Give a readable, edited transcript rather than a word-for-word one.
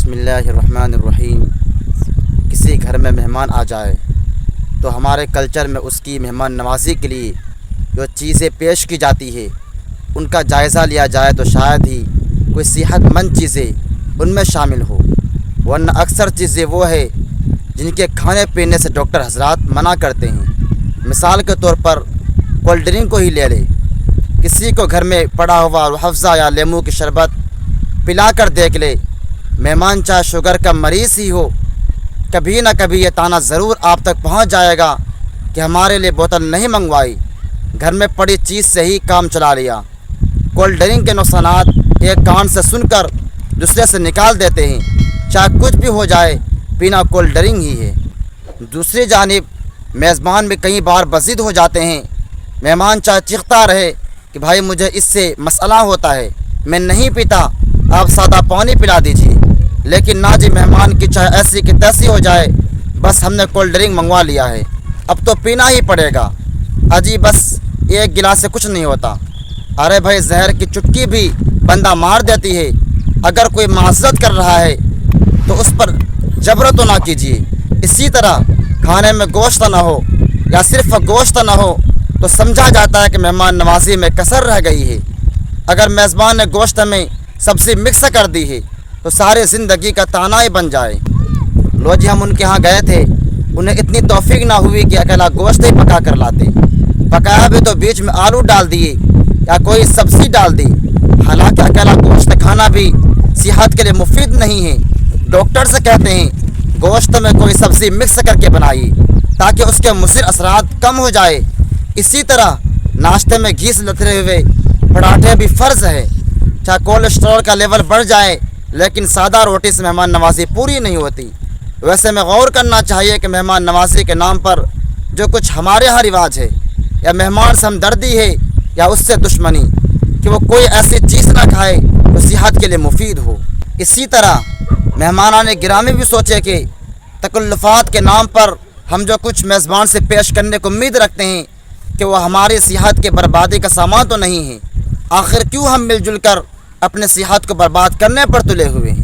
بسم اللہ الرحمن الرحیم۔ کسی گھر میں مہمان آ جائے تو ہمارے کلچر میں اس کی مہمان نوازی کے لیے جو چیزیں پیش کی جاتی ہے ان کا جائزہ لیا جائے تو شاید ہی کوئی صحت مند چیزیں ان میں شامل ہو، ورنہ اکثر چیزیں وہ ہے جن کے کھانے پینے سے ڈاکٹر حضرات منع کرتے ہیں۔ مثال کے طور پر کولڈ ڈرنک کو ہی لے لے، کسی کو گھر میں پڑا ہوا روح افزا یا لیمو کی شربت پلا کر دیکھ لے، مہمان چاہے شوگر کا مریض ہی ہو، کبھی نہ کبھی یہ طعنہ ضرور آپ تک پہنچ جائے گا کہ ہمارے لیے بوتل نہیں منگوائی، گھر میں پڑی چیز سے ہی کام چلا لیا۔ کولڈ ڈرنک کے نقصانات ایک کان سے سن کر دوسرے سے نکال دیتے ہیں، چاہے کچھ بھی ہو جائے پینا کولڈ ڈرنک ہی ہے۔ دوسری جانب میزبان بھی کئی بار بضد ہو جاتے ہیں، مہمان چاہے چیختا رہے کہ بھائی مجھے اس سے مسئلہ ہوتا ہے، میں نہیں پیتا، آپ سادہ پانی پلا دیجیے، لیکن نہ جی، مہمان کی چاہے ایسی کہ تیسی ہو جائے، بس ہم نے کولڈ ڈرنک منگوا لیا ہے اب تو پینا ہی پڑے گا، اجی بس ایک گلاس سے کچھ نہیں ہوتا۔ ارے بھائی، زہر کی چٹکی بھی بندہ مار دیتی ہے، اگر کوئی معذرت کر رہا ہے تو اس پر جبر تو نہ کیجیے۔ اسی طرح کھانے میں گوشت نہ ہو یا صرف گوشت نہ ہو تو سمجھا جاتا ہے کہ مہمان نوازی میں کسر رہ گئی ہے۔ اگر میزبان نے گوشت میں سبزی مکس کر دی ہے تو ساری زندگی کا طعنہ ہی بن جائے۔ لو جی، ہم ان کے ہاں گئے تھے، انہیں اتنی توفیق نہ ہوئی کہ اکیلا گوشت ہی پکا کر لاتے، پکایا بھی تو بیچ میں آلو ڈال دیے یا کوئی سبزی ڈال دی، حالانکہ اکیلا گوشت کھانا بھی صحت کے لیے مفید نہیں ہے۔ ڈاکٹر سے کہتے ہیں گوشت میں کوئی سبزی مکس کر کے بنائیے تاکہ اس کے مضر اثرات کم ہو جائے۔ اسی طرح ناشتے میں گھی سے لتھڑے ہوئے پراٹھے بھی فرض ہے، چاہے کولیسٹرول کا لیول بڑھ جائے لیکن سادہ روٹی سے مہمان نوازی پوری نہیں ہوتی۔ ویسے میں غور کرنا چاہیے کہ مہمان نوازی کے نام پر جو کچھ ہمارے ہاں رواج ہے، یا مہمان سے ہمدردی ہے یا اس سے دشمنی، کہ وہ کوئی ایسی چیز نہ کھائے جو صحت کے لیے مفید ہو۔ اسی طرح مہمانان گرامی بھی سوچے کہ تکلفات کے نام پر ہم جو کچھ میزبان سے پیش کرنے کو امید رکھتے ہیں کہ وہ ہماری صحت کے بربادی کا سامان تو نہیں ہے۔ آخر کیوں ہم مل جل کر اپنے صحت کو برباد کرنے پر تلے ہوئے ہیں؟